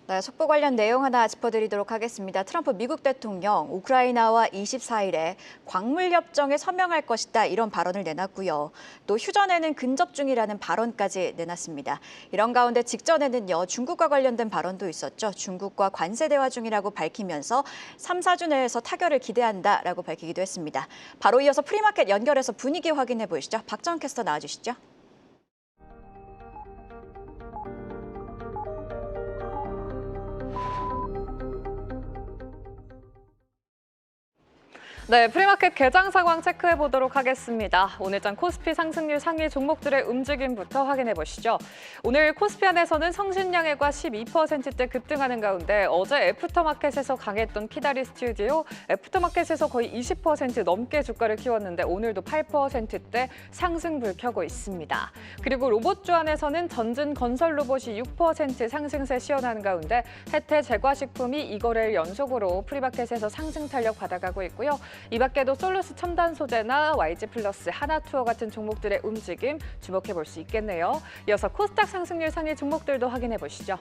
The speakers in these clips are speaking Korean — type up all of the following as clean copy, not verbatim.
네, 속보 관련 내용 하나 짚어드리도록 하겠습니다. 트럼프 미국 대통령 우크라이나와 24일에 광물협정에 서명할 것이다 이런 발언을 내놨고요. 또 휴전에는 근접 중이라는 발언까지 내놨습니다. 이런 가운데 직전에는요, 중국과 관련된 발언도 있었죠. 중국과 관세 대화 중이라고 밝히면서 3, 4주 내에서 타결을 기대한다라고 밝히기도 했습니다. 바로 이어서 프리마켓 연결해서 분위기 확인해 보시죠. 박정 캐스터 나와주시죠. 네, 프리마켓 개장 상황 체크해 보도록 하겠습니다. 오늘장 코스피 상승률 상위 종목들의 움직임부터 확인해 보시죠. 오늘 코스피 안에서는 성신양해가 12%대 급등하는 가운데 어제 애프터마켓에서 강했던 키다리 스튜디오, 애프터마켓에서 거의 20% 넘게 주가를 키웠는데 오늘도 8%대 상승불 켜고 있습니다. 그리고 로봇주 안에서는 전진 건설 로봇이 6% 상승세 시현하는 가운데 혜태 제과식품이 이거래일 연속으로 프리마켓에서 상승 탄력 받아가고 있고요. 이 밖에도 솔루스 첨단 소재나 YG 플러스, 하나투어 같은 종목들의 움직임 주목해 볼 수 있겠네요. 이어서 코스닥 상승률 상위 종목들도 확인해 보시죠.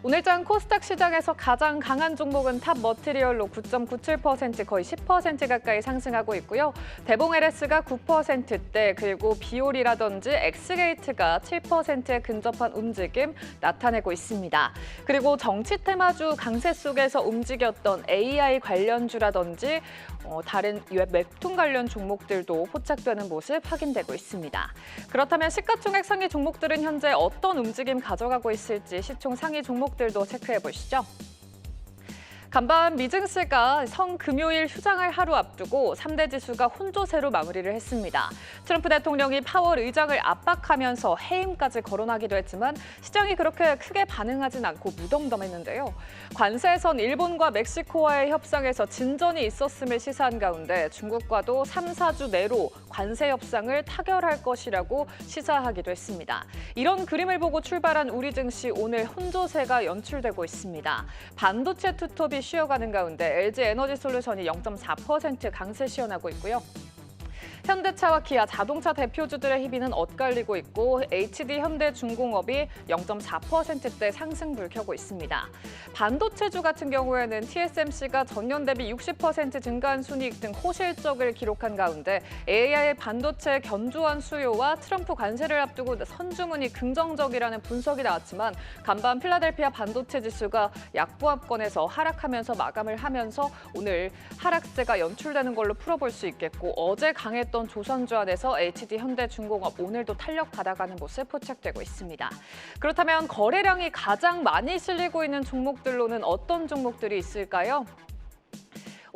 오늘장 코스닥 시장에서 가장 강한 종목은 탑 머티리얼로 9.97% 거의 10% 가까이 상승하고 있고요. 대봉 LS가 9%대 그리고 비올이라든지 엑스게이트가 7%에 근접한 움직임 나타내고 있습니다. 그리고 정치 테마주 강세 속에서 움직였던 AI 관련주라든지 다른 웹툰 관련 종목들도 포착되는 모습 확인되고 있습니다. 그렇다면 시가총액 상위 종목들은 현재 어떤 움직임 가져가고 있을지 시총 상위 종목들도 체크해 보시죠. 간밤 미증시가 성금요일 휴장을 하루 앞두고 3대 지수가 혼조세로 마무리를 했습니다. 트럼프 대통령이 파월 의장을 압박하면서 해임까지 거론하기도 했지만 시장이 그렇게 크게 반응하진 않고 무덤덤했는데요. 관세선 일본과 멕시코와의 협상에서 진전이 있었음을 시사한 가운데 중국과도 3, 4주 내로 관세 협상을 타결할 것이라고 시사하기도 했습니다. 이런 그림을 보고 출발한 우리 증시 오늘 혼조세가 연출되고 있습니다. 반도체 투톱이 쉬어가는 가운데 LG에너지솔루션이 0.4% 강세 시현하고 있고요. 현대차와 기아 자동차 대표주들의 희비는 엇갈리고 있고 HD현대중공업이 0.4%대 상승불 켜고 있습니다. 반도체주 같은 경우에는 TSMC가 전년 대비 60% 증가한 순이익 등 호실적을 기록한 가운데 AI 반도체 견조한 수요와 트럼프 관세를 앞두고 선주문이 긍정적이라는 분석이 나왔지만 간밤 필라델피아 반도체 지수가 약보합권에서 하락하면서 마감을 하면서 오늘 하락세가 연출되는 걸로 풀어볼 수 있겠고 어제 강했던 조선주 안에서 HD현대중공업 오늘도 탄력 받아가는 모습 포착되고 있습니다. 그렇다면 거래량이 가장 많이 실리고 있는 종목들로는 어떤 종목들이 있을까요?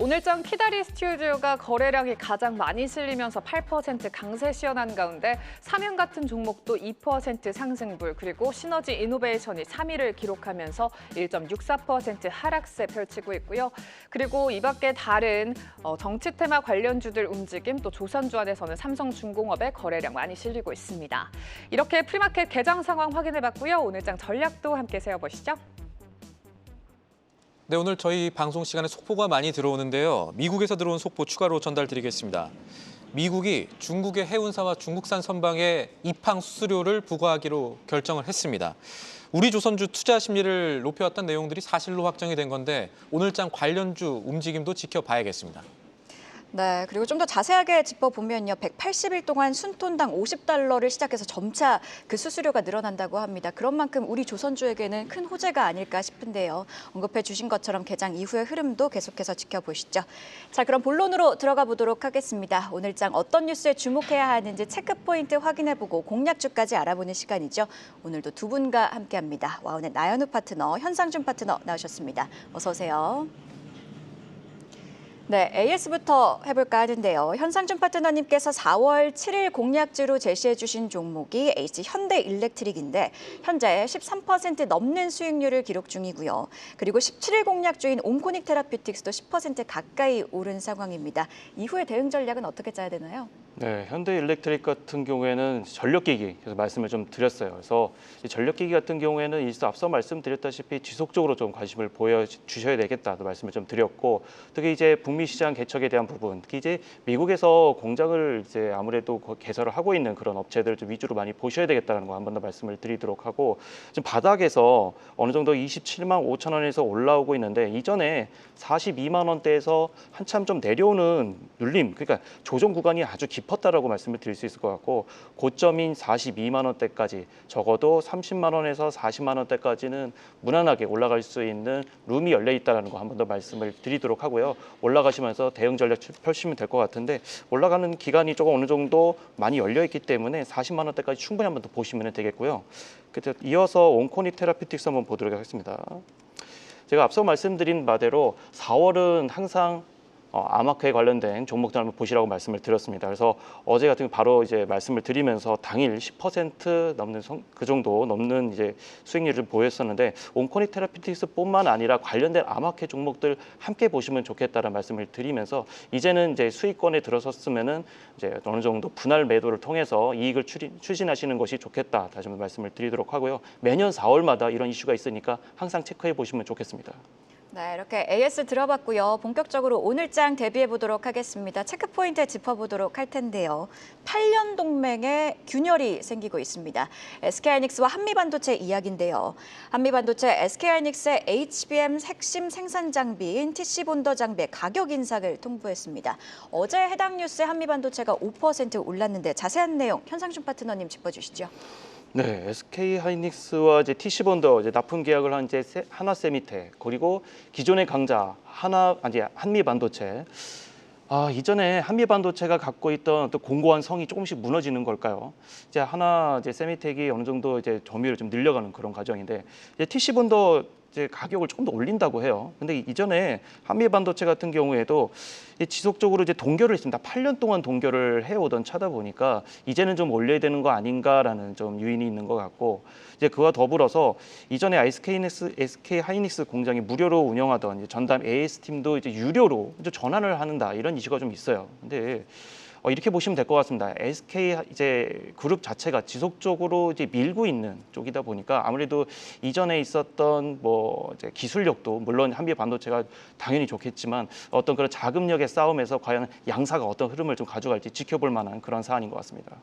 오늘장 키다리 스튜디오가 거래량이 가장 많이 실리면서 8% 강세 시현한 가운데 삼형 같은 종목도 2% 상승불 그리고 시너지 이노베이션이 3위를 기록하면서 1.64% 하락세 펼치고 있고요. 그리고 이 밖에 다른 정치 테마 관련주들 움직임 또 조선주 안에서는 삼성중공업의 거래량 많이 실리고 있습니다. 이렇게 프리마켓 개장 상황 확인해봤고요. 오늘장 전략도 함께 세워보시죠. 네, 오늘 저희 방송 시간에 속보가 많이 들어오는데요. 미국에서 들어온 속보 추가로 전달드리겠습니다. 미국이 중국의 해운사와 중국산 선박의 입항 수수료를 부과하기로 결정을 했습니다. 우리 조선주 투자 심리를 높여왔던 내용들이 사실로 확정이 된 건데 오늘장 관련주 움직임도 지켜봐야겠습니다. 네, 그리고 좀 더 자세하게 짚어보면요. 180일 동안 순톤당 $50를 시작해서 점차 그 수수료가 늘어난다고 합니다. 그런 만큼 우리 조선주에게는 큰 호재가 아닐까 싶은데요. 언급해 주신 것처럼 개장 이후의 흐름도 계속해서 지켜보시죠. 자, 그럼 본론으로 들어가 보도록 하겠습니다. 오늘장 어떤 뉴스에 주목해야 하는지 체크포인트 확인해보고 공략주까지 알아보는 시간이죠. 오늘도 두 분과 함께합니다. 와운의 나연욱 파트너, 현상준 파트너 나오셨습니다. 어서 오세요. 네, AS부터 해볼까 하는데요. 현상준 파트너님께서 4월 7일 공략주로 제시해 주신 종목이 HH현대일렉트릭인데 현재 13% 넘는 수익률을 기록 중이고요. 그리고 17일 공략주인 온코닉 테라퓨틱스도 10% 가까이 오른 상황입니다. 이후의 대응 전략은 어떻게 짜야 되나요? 네, 현대일렉트릭 같은 경우에는 전력기기 그래서 말씀을 좀 드렸어요. 그래서 이 전력기기 같은 경우에는 앞서 말씀드렸다시피 지속적으로 좀 관심을 보여주셔야 되겠다도 말씀을 좀 드렸고, 특히 이제 북미 시장 개척에 대한 부분, 특히 이제 미국에서 공장을 이제 아무래도 개설을 하고 있는 그런 업체들 좀 위주로 많이 보셔야 되겠다는 거 한 번 더 말씀을 드리도록 하고, 지금 바닥에서 어느 정도 27만 5천 원에서 올라오고 있는데 이전에 42만 원대에서 한참 좀 내려오는 눌림, 그러니까 조정 구간이 아주 깊었다라고 말씀을 드릴 수 있을 것 같고, 고점인 42만 원대까지 적어도 30만 원에서 40만 원대까지는 무난하게 올라갈 수 있는 룸이 열려 있다는 거 한 번 더 말씀을 드리도록 하고요. 올라가시면서 대응 전략 펼치면 될 것 같은데, 올라가는 기간이 조금 어느 정도 많이 열려 있기 때문에 40만 원대까지 충분히 한 번 더 보시면 되겠고요. 이어서 온코니 테라피틱스 한번 보도록 하겠습니다. 제가 앞서 말씀드린 바대로 4월은 항상 암호화폐에 관련된 종목들 한번 보시라고 말씀을 드렸습니다. 그래서 어제 같은 경우 바로 이제 말씀을 드리면서 당일 10% 넘는 그 정도 넘는 이제 수익률을 보였었는데, 온코니 테라피틱스뿐만 아니라 관련된 암호화폐 종목들 함께 보시면 좋겠다는 말씀을 드리면서, 이제는 이제 수익권에 들어섰으면은 이제 어느 정도 분할 매도를 통해서 이익을 추진하시는 것이 좋겠다 다시 한번 말씀을 드리도록 하고요. 매년 4월마다 이런 이슈가 있으니까 항상 체크해 보시면 좋겠습니다. 네, 이렇게 AS 들어봤고요. 본격적으로 오늘장 대비해 보도록 하겠습니다. 체크포인트 짚어보도록 할 텐데요. 8년 동맹에 균열이 생기고 있습니다. SK하이닉스와 한미반도체 이야기인데요. 한미반도체 SK하이닉스의 HBM 핵심 생산 장비인 TC본더 장비의 가격 인상을 통보했습니다. 어제 해당 뉴스에 한미반도체가 5% 올랐는데 자세한 내용 현상준 파트너님 짚어주시죠. 네, SK 하이닉스와 이제 TC본더 이제 납품 계약을 한 이제 하나세미텍, 그리고 기존의 강자 한미 반도체. 이전에 한미 반도체가 갖고 있던 또 공고한 성이 조금씩 무너지는 걸까요? 이제 세미텍이 어느 정도 이제 점유율을 좀 늘려가는 그런 과정인데, 이제 TC본더 이제 가격을 조금 더 올린다고 해요. 근데 이전에 한미 반도체 같은 경우에도 지속적으로 이제 동결을 했습니다. 8년 동안 동결을 해오던 차다 보니까 이제는 좀 올려야 되는 거 아닌가라는 좀 유인이 있는 것 같고, 이제 그와 더불어서 이전에 SK 하이닉스 공장이 무료로 운영하던 전담 AS 팀도 이제 유료로 이제 전환을 하는다, 이런 이슈가 좀 있어요. 근데 이렇게 보시면 될 것 같습니다. SK 이제 그룹 자체가 지속적으로 이제 밀고 있는 쪽이다 보니까 아무래도 이전에 있었던 이제 기술력도 물론 한미 반도체가 당연히 좋겠지만, 어떤 그런 자금력의 싸움에서 과연 양사가 어떤 흐름을 좀 가져갈지 지켜볼 만한 그런 사안인 것 같습니다.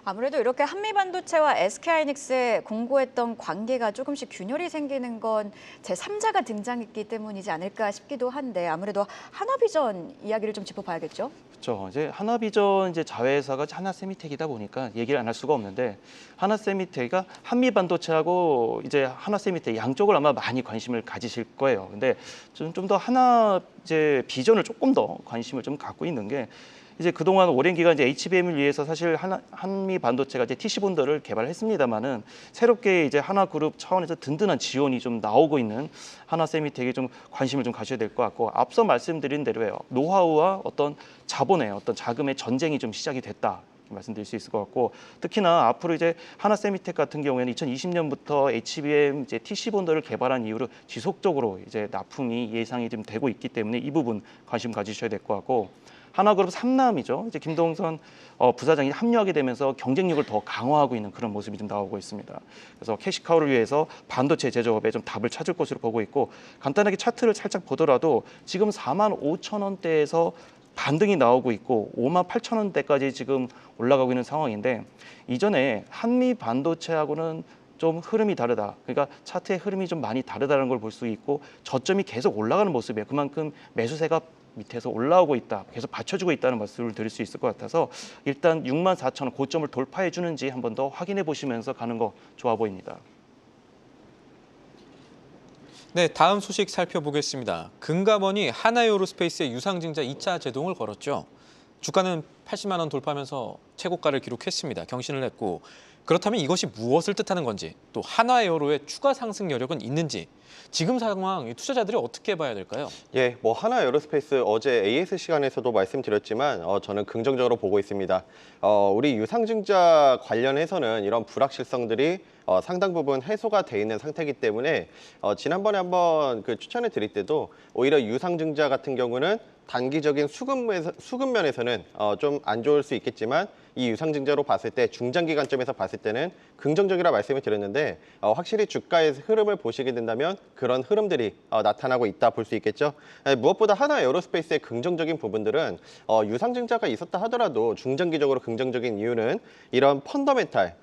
아무래도 이렇게 한미반도체와 SK하이닉스의 공고했던 관계가 조금씩 균열이 생기는 건 제3자가 등장했기 때문이지 않을까 싶기도 한데, 아무래도 하나비전 이야기를 좀 짚어봐야겠죠? 그렇죠. 이제 하나비전 이제 자회사가 하나세미텍이다 보니까 얘기를 안 할 수가 없는데, 하나세미텍이 한미반도체하고 이제 하나세미텍 양쪽을 아마 많이 관심을 가지실 거예요. 근데 좀 더 하나 이제 비전을 조금 더 관심을 좀 갖고 있는 게, 이제 그동안 오랜 기간 이제 HBM을 위해서 사실 한미 반도체가 이제 TC본더를 개발했습니다만은, 새롭게 이제 하나그룹 차원에서 든든한 지원이 좀 나오고 있는 하나세미텍에 좀 관심을 좀 가셔야 될 것 같고, 앞서 말씀드린 대로요, 노하우와 어떤 자본의 어떤 자금의 전쟁이 좀 시작이 됐다 말씀드릴 수 있을 것 같고, 특히나 앞으로 이제 하나세미텍 같은 경우에는 2020년부터 HBM 이제 TC본더를 개발한 이후로 지속적으로 이제 납품이 예상이 좀 되고 있기 때문에 이 부분 관심 가지셔야 될 것 같고, 하나그룹 3남이죠. 이제 김동선 부사장이 합류하게 되면서 경쟁력을 더 강화하고 있는 그런 모습이 좀 나오고 있습니다. 그래서 캐시카우를 위해서 반도체 제조업에 좀 답을 찾을 것으로 보고 있고, 간단하게 차트를 살짝 보더라도 지금 4만 5천 원대에서 반등이 나오고 있고 5만 8천 원대까지 지금 올라가고 있는 상황인데, 이전에 한미 반도체하고는 좀 흐름이 다르다. 그러니까 차트의 흐름이 좀 많이 다르다는 걸 볼 수 있고, 저점이 계속 올라가는 모습이에요. 그만큼 매수세가 밑에서 올라오고 있다, 계속 받쳐주고 있다는 말씀을 드릴 수 있을 것 같아서, 일단 6만 4천 원 고점을 돌파해 주는지 한번 더 확인해 보시면서 가는 거 좋아 보입니다. 네, 다음 소식 살펴보겠습니다. 금감원이 하나에어로스페이스의 유상증자 2차 제동을 걸었죠. 주가는 80만 원 돌파하면서 최고가를 기록했습니다. 경신을 했고, 그렇다면 이것이 무엇을 뜻하는 건지, 또 하나에어로의 추가 상승 여력은 있는지, 지금 상황 투자자들이 어떻게 봐야 될까요? 예, 하나에어로스페이스 어제 AS 시간에서도 말씀드렸지만 저는 긍정적으로 보고 있습니다. 우리 유상증자 관련해서는 이런 불확실성들이 상당 부분 해소가 돼 있는 상태이기 때문에 지난번에 한번 추천해 드릴 때도 오히려 유상증자 같은 경우는 단기적인 수급면에서는 좀 안 좋을 수 있겠지만 이 유상증자로 봤을 때 중장기 관점에서 봤을 때는 긍정적이라 말씀을 드렸는데 확실히 주가의 흐름을 보시게 된다면 그런 흐름들이 나타나고 있다 볼 수 있겠죠. 무엇보다 하나 에어로스페이스의 긍정적인 부분들은 유상증자가 있었다 하더라도 중장기적으로 긍정적인 이유는 이런 펀더멘탈,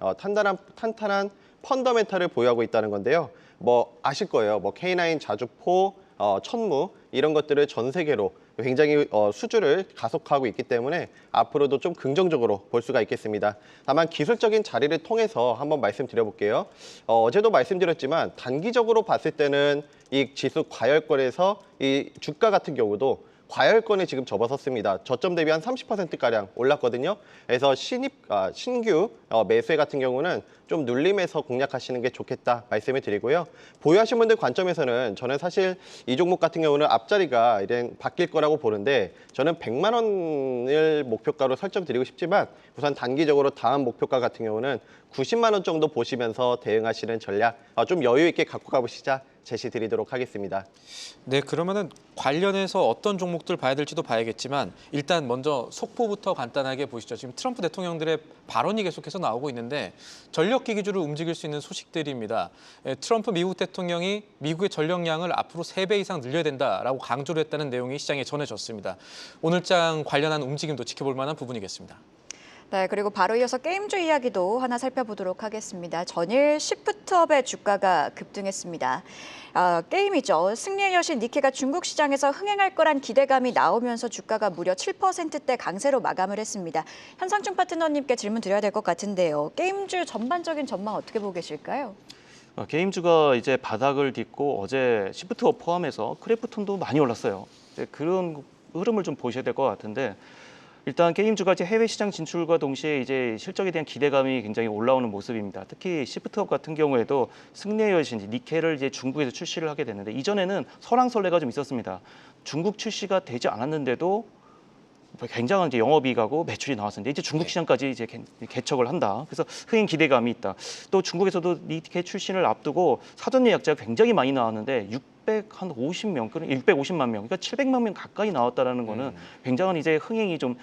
탄탄한 펀더멘탈을 보유하고 있다는 건데요. 뭐 아실 거예요. 뭐 K9 자주포, 천무 이런 것들을 전 세계로 굉장히 수주를 가속하고 있기 때문에 앞으로도 좀 긍정적으로 볼 수가 있겠습니다. 다만 기술적인 자리를 통해서 한번 말씀드려볼게요. 어제도 말씀드렸지만 단기적으로 봤을 때는 이 지수 과열권에서 이 주가 같은 경우도 과열권에 지금 접어섰습니다. 저점 대비 한 30%가량 올랐거든요. 그래서 신규 매수회 같은 경우는 좀 눌림에서 공략하시는 게 좋겠다 말씀을 드리고요. 보유하신 분들 관점에서는 저는 사실 이 종목 같은 경우는 앞자리가 이제 바뀔 거라고 보는데 저는 100만 원을 목표가로 설정드리고 싶지만 우선 단기적으로 다음 목표가 같은 경우는 90만 원 정도 보시면서 대응하시는 전략 좀 여유 있게 갖고 가보시자 제시 드리도록 하겠습니다. 네, 그러면은 관련해서 어떤 종목들 봐야 될지도 봐야겠지만 일단 먼저 속보부터 간단하게 보시죠. 지금 트럼프 대통령들의 발언이 계속해서 나오고 있는데 전력기 기준으로 움직일 수 있는 소식들입니다. 트럼프 미국 대통령이 미국의 전력량을 앞으로 3배 이상 늘려야 된다라고 강조를 했다는 내용이 시장에 전해졌습니다. 오늘장 관련한 움직임도 지켜볼 만한 부분이겠습니다. 네, 그리고 바로 이어서 게임주 이야기도 하나 살펴보도록 하겠습니다. 전일 시프트업의 주가가 급등했습니다. 게임이죠. 승리의 여신 니케가 중국 시장에서 흥행할 거란 기대감이 나오면서 주가가 무려 7%대 강세로 마감을 했습니다. 현상중 파트너님께 질문 드려야 될 것 같은데요. 게임주 전반적인 전망 어떻게 보고 계실까요? 게임주가 이제 바닥을 딛고 어제 시프트업 포함해서 크래프톤도 많이 올랐어요. 이제 그런 흐름을 좀 보셔야 될 것 같은데 일단 게임주가 이제 해외 시장 진출과 동시에 이제 실적에 대한 기대감이 굉장히 올라오는 모습입니다. 특히 시프트업 같은 경우에도 승리의 여신 니케를 이제 중국에서 출시를 하게 됐는데 이전에는 설왕설래가 좀 있었습니다. 중국 출시가 되지 않았는데도 굉장한 이제 영업이익하고 매출이 나왔었는데 이제 중국 시장까지 이제 개척을 한다. 그래서 흥행 기대감이 있다. 또 중국에서도 니케 출시를 앞두고 사전 예약자가 굉장히 많이 나왔는데 650명, 650만 명, 그러니까 700만 명 가까이 나왔다라는 거는 굉장한 이제 흥행이 좀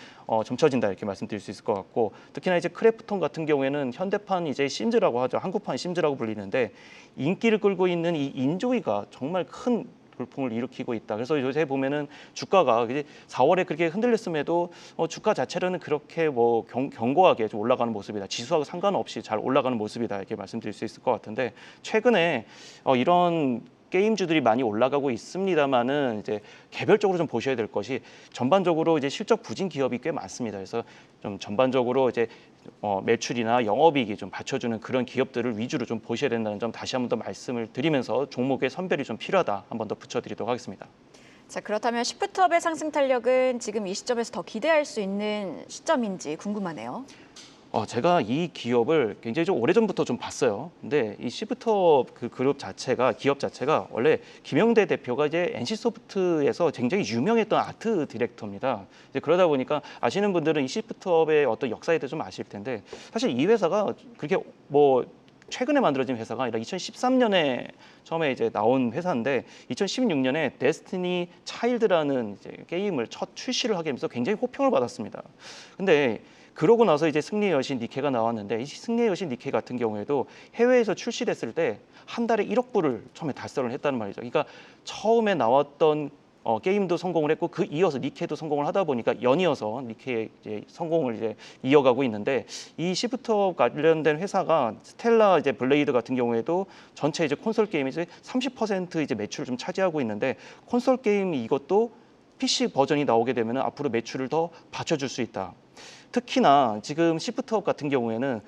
점쳐진다 이렇게 말씀드릴 수 있을 것 같고 특히나 이제 크래프톤 같은 경우에는 현대판 이제 심즈라고 하죠, 한국판 심즈라고 불리는데 인기를 끌고 있는 이 인조이가 정말 큰 돌풍을 일으키고 있다. 그래서 요새 보면은 주가가 4월에 그렇게 흔들렸음에도 주가 자체로는 그렇게 뭐 견고하게 좀 올라가는 모습이다. 지수하고 상관없이 잘 올라가는 모습이다 이렇게 말씀드릴 수 있을 것 같은데 최근에 이런 게임주들이 많이 올라가고 있습니다만은 이제 개별적으로 좀 보셔야 될 것이 전반적으로 이제 실적 부진 기업이 꽤 많습니다. 그래서 좀 전반적으로 이제 매출이나 영업이익이 좀 받쳐주는 그런 기업들을 위주로 좀 보셔야 된다는 점 다시 한 번 더 말씀을 드리면서 종목의 선별이 좀 필요하다 한 번 더 붙여드리도록 하겠습니다. 자, 그렇다면 시프트업의 상승 탄력은 지금 이 시점에서 더 기대할 수 있는 시점인지 궁금하네요. 제가 이 기업을 굉장히 좀 오래전부터 좀 봤어요. 근데 이 시프트업 그 그룹 자체가 기업 자체가 원래 김영대 대표가 이제 NC소프트에서 굉장히 유명했던 아트 디렉터입니다. 이제 그러다 보니까 아시는 분들은 이 시프트업의 어떤 역사에 대해서 좀 아실 텐데 사실 이 회사가 그렇게 뭐 최근에 만들어진 회사가 아니라 2013년에 처음에 이제 나온 회사인데 2016년에 데스티니 차일드라는 이제 게임을 첫 출시를 하게 되면서 굉장히 호평을 받았습니다. 근데 그러고 나서 이제 승리의 여신 니케가 나왔는데 이 승리의 여신 니케 같은 경우에도 해외에서 출시됐을 때 한 달에 1억 불을 처음에 달성을 했다는 말이죠. 그러니까 처음에 나왔던 게임도 성공을 했고 그 이어서 니케도 성공을 하다 보니까 연이어서 니케의 이제 성공을 이제 이어가고 있는데 이 시프트업 관련된 회사가 스텔라 이제 블레이드 같은 경우에도 전체 이제 콘솔 게임이 이제 30% 이제 매출을 좀 차지하고 있는데 콘솔 게임이 이것도 PC 버전이 나오게 되면 앞으로 매출을 더 받쳐줄 수 있다. 특히나 지금 시프트업 같은 경우에는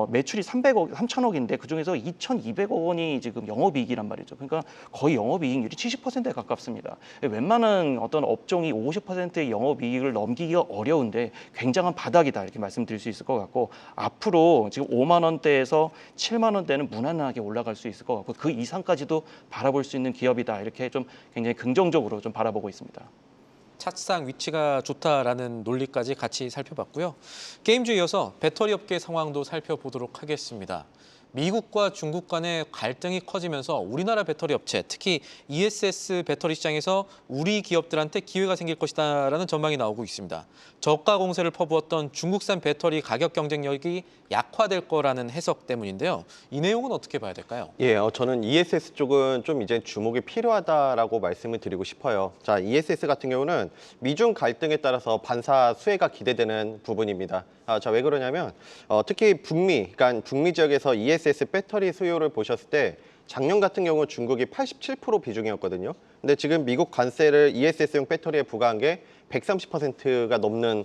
매출이 3천억인데 그중에서 2,200억 원이 지금 영업이익이란 말이죠. 그러니까 거의 영업이익률이 70%에 가깝습니다. 웬만한 어떤 업종이 50%의 영업이익을 넘기기가 어려운데 굉장한 바닥이다 이렇게 말씀드릴 수 있을 것 같고 앞으로 지금 5만 원대에서 7만 원대는 무난하게 올라갈 수 있을 것 같고 그 이상까지도 바라볼 수 있는 기업이다 이렇게 좀 굉장히 긍정적으로 좀 바라보고 있습니다. 차트상 위치가 좋다라는 논리까지 같이 살펴봤고요. 게임주에 이어서 배터리 업계 상황도 살펴보도록 하겠습니다. 미국과 중국 간의 갈등이 커지면서 우리나라 배터리 업체, 특히 ESS 배터리 시장에서 우리 기업들한테 기회가 생길 것이다라는 전망이 나오고 있습니다. 저가 공세를 퍼부었던 중국산 배터리 가격 경쟁력이 약화될 거라는 해석 때문인데요. 이 내용은 어떻게 봐야 될까요? 예, 저는 ESS 쪽은 좀 이제 주목이 필요하다라고 말씀을 드리고 싶어요. 자, ESS 같은 경우는 미중 갈등에 따라서 반사 수혜가 기대되는 부분입니다. 자, 왜 그러냐면 특히 그러니까 북미 지역에서 ESS 배터리 수요를 보셨을 때 작년 같은 경우 중국이 87% 비중이었거든요. 근데 지금 미국 관세를 ESS용 배터리에 부과한 게 130%가 넘는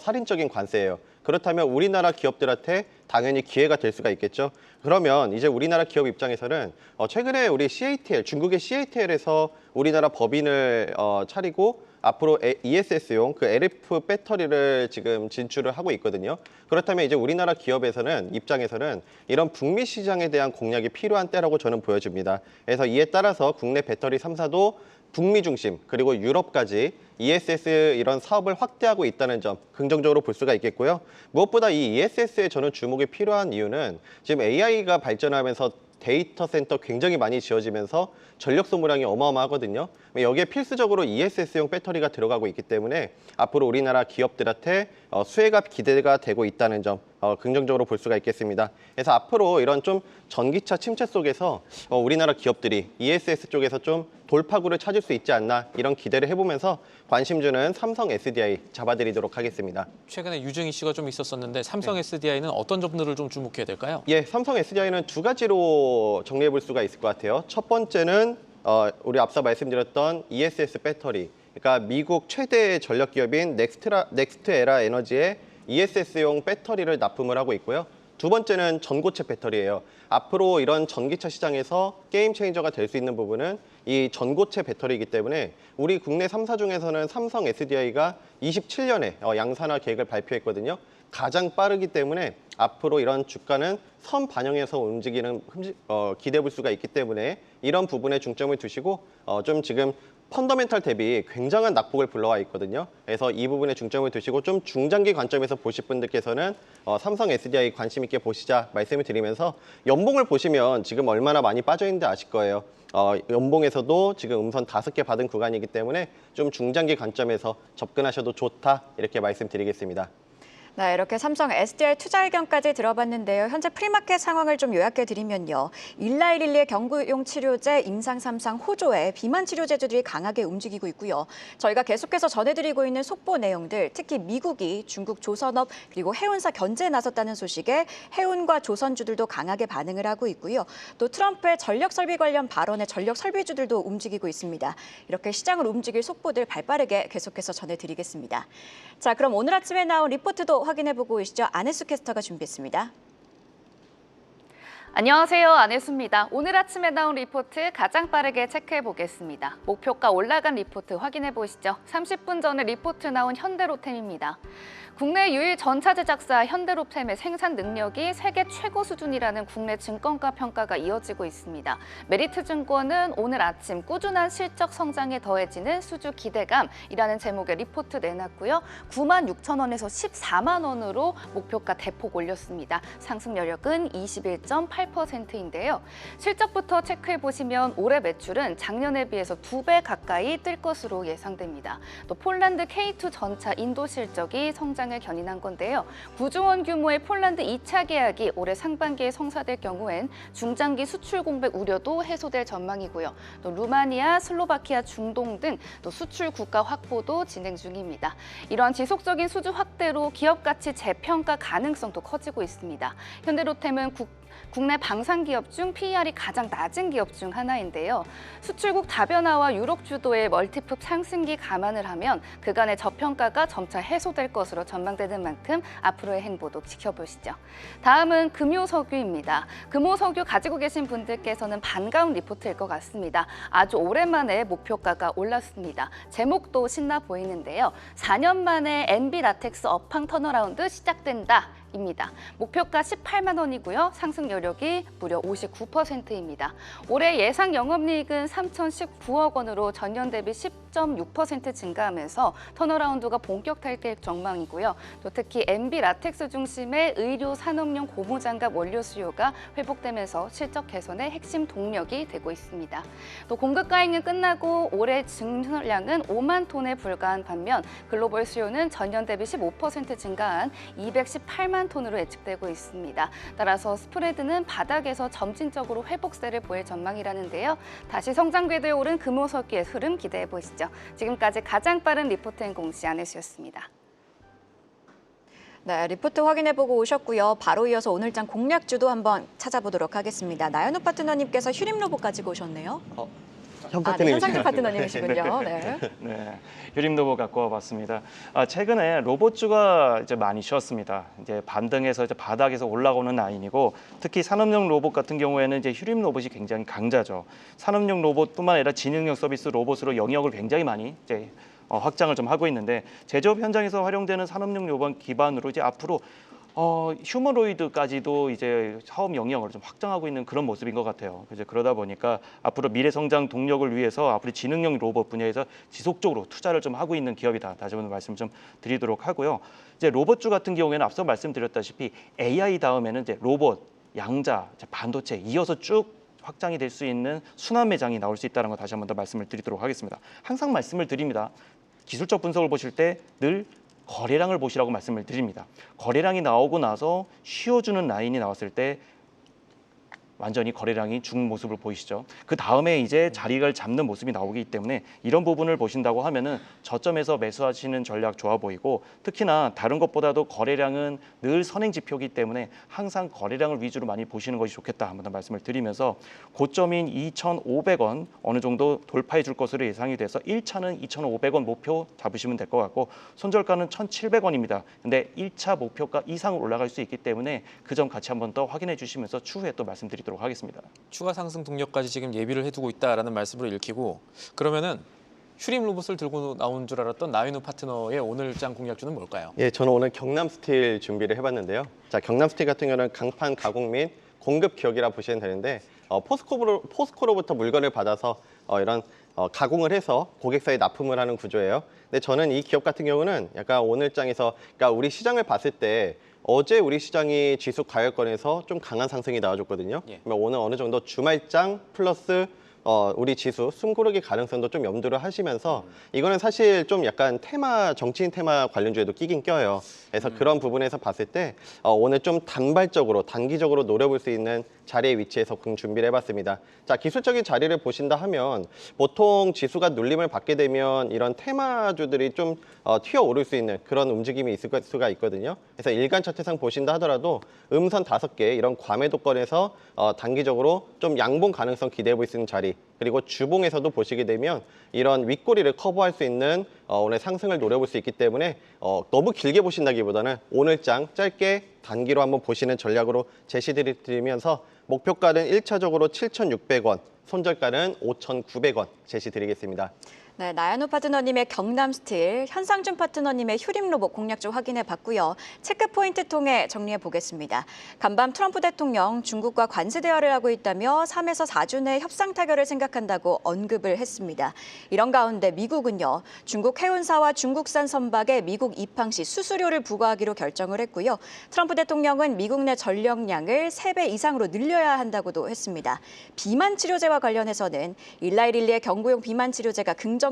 살인적인 관세예요. 그렇다면 우리나라 기업들한테 당연히 기회가 될 수가 있겠죠. 그러면 이제 우리나라 기업 입장에서는 최근에 우리 CATL, 중국의 CATL에서 우리나라 법인을 차리고 앞으로 ESS용 그 LF 배터리를 지금 진출을 하고 있거든요. 그렇다면 이제 우리나라 기업에서는 입장에서는 이런 북미 시장에 대한 공략이 필요한 때라고 저는 보여집니다. 그래서 이에 따라서 국내 배터리 3사도 북미 중심 그리고 유럽까지 ESS 이런 사업을 확대하고 있다는 점 긍정적으로 볼 수가 있겠고요. 무엇보다 이 ESS에 저는 주목이 필요한 이유는 지금 AI가 발전하면서 데이터 센터 굉장히 많이 지어지면서 전력 소모량이 어마어마하거든요. 여기에 필수적으로 ESS용 배터리가 들어가고 있기 때문에 앞으로 우리나라 기업들한테 수혜가 기대가 되고 있다는 점 긍정적으로 볼 수가 있겠습니다. 그래서 앞으로 이런 좀 전기차 침체 속에서 우리나라 기업들이 ESS 쪽에서 좀 돌파구를 찾을 수 있지 않나 이런 기대를 해보면서 관심 주는 삼성 SDI 잡아드리도록 하겠습니다. 최근에 유증 이슈가 좀 있었었는데 삼성 SDI는 어떤 점들을 좀 주목해야 될까요? 예, 삼성 SDI는 두 가지로 정리해 볼 수가 있을 것 같아요. 첫 번째는 우리 앞서 말씀드렸던 ESS 배터리, 그러니까 미국 최대 전력 기업인 넥스트에라 에너지의 ESS용 배터리를 납품을 하고 있고요. 두 번째는 전고체 배터리예요. 앞으로 이런 전기차 시장에서 게임 체인저가 될 수 있는 부분은 이 전고체 배터리이기 때문에 우리 국내 3사 중에서는 삼성 SDI가 27년에 양산화 계획을 발표했거든요. 가장 빠르기 때문에 앞으로 이런 주가는 선 반영해서 움직이는 기대해 볼 수가 있기 때문에 이런 부분에 중점을 두시고 좀 지금 펀더멘탈 대비 굉장한 낙폭을 불러와 있거든요. 그래서 이 부분에 중점을 두시고 좀 중장기 관점에서 보실 분들께서는 삼성 SDI 관심 있게 보시자 말씀을 드리면서 연봉을 보시면 지금 얼마나 많이 빠져 있는지 아실 거예요. 연봉에서도 지금 음선 5개 받은 구간이기 때문에 좀 중장기 관점에서 접근하셔도 좋다 이렇게 말씀드리겠습니다. 네, 이렇게 삼성 SDI 투자 의견까지 들어봤는데요. 현재 프리마켓 상황을 좀 요약해드리면요. 일라이릴리의 경구용 치료제, 임상 3상 호조에 비만 치료제들이 강하게 움직이고 있고요. 저희가 계속해서 전해드리고 있는 속보 내용들, 특히 미국이 중국 조선업 그리고 해운사 견제에 나섰다는 소식에 해운과 조선주들도 강하게 반응을 하고 있고요. 또 트럼프의 전력 설비 관련 발언에 전력 설비주들도 움직이고 있습니다. 이렇게 시장을 움직일 속보들 발빠르게 계속해서 전해드리겠습니다. 자, 그럼 오늘 아침에 나온 리포트도 확인해보고 계시죠. 안혜수 캐스터가 준비했습니다. 안녕하세요. 안혜수입니다. 오늘 아침에 나온 리포트 가장 빠르게 체크해보겠습니다. 목표가 올라간 리포트 확인해보시죠. 30분 전에 리포트 나온 현대로템입니다. 국내 유일 전차 제작사 현대로템의 생산 능력이 세계 최고 수준이라는 국내 증권가 평가가 이어지고 있습니다. 메리트증권은 오늘 아침 꾸준한 실적 성장에 더해지는 수주 기대감이라는 제목의 리포트 내놨고요. 96,000원에서 14만 원으로 목표가 대폭 올렸습니다. 상승 여력은 21.8%인데요. 실적부터 체크해보시면 올해 매출은 작년에 비해서 2배 가까이 뜰 것으로 예상됩니다. 또 폴란드 K2 전차 인도 실적이 성장을 견인한 건데요. 9조 원 규모의 폴란드 2차 계약이 올해 상반기에 성사될 경우엔 중장기 수출 공백 우려도 해소될 전망이고요. 또 루마니아, 슬로바키아, 중동 등 또 수출 국가 확보도 진행 중입니다. 이러한 지속적인 수주 확대로 기업 가치 재평가 가능성도 커지고 있습니다. 현대로템은 국내 방산 기업 중 PER이 가장 낮은 기업 중 하나인데요. 수출국 다변화와 유럽 주도의 멀티급 상승기 감안을 하면 그간의 저평가가 점차 해소될 것으로 전망되는 만큼 앞으로의 행보도 지켜보시죠. 다음은 금요석유입니다. 금호석유 가지고 계신 분들께서는 반가운 리포트일 것 같습니다. 아주 오랜만에 목표가가 올랐습니다. 제목도 신나 보이는데요. 4년 만에 NB 라텍스 업황 턴어라운드 시작된다. 입니다. 목표가 18만 원이고요. 상승 여력이 무려 59%입니다. 올해 예상 영업이익은 3,019억 원으로 전년 대비 10.6% 증가하면서 턴어라운드가 본격화될 전망이고요. 또 특히 MB 라텍스 중심의 의료 산업용 고무장갑 원료 수요가 회복되면서 실적 개선의 핵심 동력이 되고 있습니다. 또 공급 과잉은 끝나고 올해 증설량은 5만 톤에 불과한 반면 글로벌 수요는 전년 대비 15% 증가한 218만 톤으로 예측되고 있습니다. 따라서 스프레드는 바닥에서 점진적으로 회복세를 보일 전망이라는데요. 다시 성장 궤도에 오른 금호석기의 흐름 기대해 보시죠. 지금까지 가장 빠른 리포트 앤 공시 안혜수였습니다. 네, 리포트 확인해보고 오셨고요. 바로 이어서 오늘장 공략주도 한번 찾아보도록 하겠습니다. 나연우 파트너님께서 휴림 로봇 가지고 오셨네요. 현 네, 파트너님 현상준 파트너님이시군요. 네. 네, 휴림 로봇 갖고 와봤습니다. 최근에 로봇주가 이제 많이 쉬었습니다. 이제 반등해서 이제 바닥에서 올라오는 라인이고, 특히 산업용 로봇 같은 경우에는 이제 휴림 로봇이 굉장히 강자죠. 산업용 로봇뿐만 아니라 지능형 서비스 로봇으로 영역을 굉장히 많이 이제 확장을 좀 하고 있는데, 제조업 현장에서 활용되는 산업용 로봇 기반으로 이제 앞으로 휴머노이드까지도 이제 사업 영역을 좀 확장하고 있는 그런 모습인 것 같아요. 이제 그러다 보니까 앞으로 미래 성장 동력을 위해서 앞으로 지능형 로봇 분야에서 지속적으로 투자를 좀 하고 있는 기업이다. 다시 한번 말씀 좀 드리도록 하고요. 이제 로봇주 같은 경우에는 앞서 말씀드렸다시피 AI 다음에는 이제 로봇, 양자, 반도체 이어서 쭉 확장이 될 수 있는 순환 매장이 나올 수 있다는 거 다시 한번 더 말씀을 드리도록 하겠습니다. 항상 말씀을 드립니다. 기술적 분석을 보실 때 늘 거래량을 보시라고 말씀을 드립니다. 거래량이 나오고 나서 쉬어주는 라인이 나왔을 때 완전히 거래량이 죽은 모습을 보이시죠. 그 다음에 이제 자리를 잡는 모습이 나오기 때문에 이런 부분을 보신다고 하면은 저점에서 매수하시는 전략 좋아 보이고, 특히나 다른 것보다도 거래량은 늘 선행 지표이기 때문에 항상 거래량을 위주로 많이 보시는 것이 좋겠다 한번 더 말씀을 드리면서, 고점인 2,500원 어느 정도 돌파해 줄 것으로 예상이 돼서 1차는 2,500원 목표 잡으시면 될 것 같고, 손절가는 1,700원입니다. 근데 1차 목표가 이상으로 올라갈 수 있기 때문에 그 점 같이 한번 더 확인해 주시면서 추후에 또 말씀드리도록 하겠습니다. 추가 상승 동력까지 지금 예비를 해두고 있다라는 말씀으로 읽히고, 그러면은 휴림 로봇을 들고 나온 줄 알았던 나연우 파트너의 오늘장 공략주는 뭘까요? 예, 저는 오늘 경남 스틸 준비를 해봤는데요. 자, 경남 스틸 같은 경우는 강판 가공 및 공급 기업이라 보시면 되는데, 포스코로부터 물건을 받아서 이런 가공을 해서 고객사에 납품을 하는 구조예요. 근데 저는 이 기업 같은 경우는 약간 오늘장에서, 그러니까 우리 시장을 봤을 때 어제 우리 시장이 지수 가격권에서 좀 강한 상승이 나와줬거든요. 예. 그러면 오늘 어느 정도 주말장 플러스 우리 지수 숨고르기 가능성도 좀 염두를 하시면서, 이거는 사실 좀 약간 테마, 정치인 테마 관련주에도 끼긴 껴요. 그래서 그런 부분에서 봤을 때 오늘 좀 단발적으로 단기적으로 노려볼 수 있는 자리에 위치해서 준비를 해봤습니다. 자, 기술적인 자리를 보신다 하면 보통 지수가 눌림을 받게 되면 이런 테마주들이 좀 튀어오를 수 있는 그런 움직임이 있을 수가 있거든요. 그래서 일간 차트상 보신다 하더라도 음선 5개 이런 과매도권에서 단기적으로 좀 양봉 가능성 기대해 볼 수 있는 자리, 그리고 주봉에서도 보시게 되면 이런 윗꼬리를 커버할 수 있는 오늘 상승을 노려볼 수 있기 때문에 너무 길게 보신다기보다는 오늘장 짧게 단기로 한번 보시는 전략으로 제시드리면서, 목표가는 1차적으로 7,600원, 손절가는 5,900원 제시드리겠습니다. 네, 나연우 파트너님의 경남 스틸, 현상준 파트너님의 휴림 로봇 공략주 확인해 봤고요. 체크 포인트 통해 정리해 보겠습니다. 간밤 트럼프 대통령 중국과 관세 대화를 하고 있다며 3에서 4주 내 협상 타결을 생각한다고 언급을 했습니다. 이런 가운데 미국은요, 중국 해운사와 중국산 선박에 미국 입항 시 수수료를 부과하기로 결정을 했고요. 트럼프 대통령은 미국 내 전력량을 3배 이상으로 늘려야 한다고도 했습니다. 비만 치료제와 관련해서는 일라이릴리의 경구용 비만 치료제가 긍정적인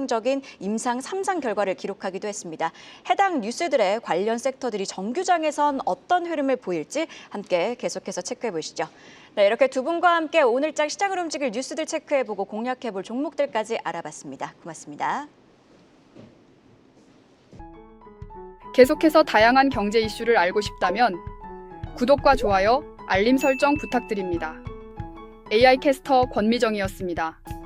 임상 3상 결과를 기록하기도 했습니다. 해당 뉴스들의 관련 섹터들이 정규장에선 어떤 흐름을 보일지 함께 계속해서 체크해 보시죠. 네, 이렇게 두 분과 함께 오늘장 시장을 움직일 뉴스들 체크해보고 공략해볼 종목들까지 알아봤습니다. 고맙습니다. 계속해서 다양한 경제 이슈를 알고 싶다면 구독과 좋아요, 알림 설정 부탁드립니다. AI 캐스터 권미정이었습니다.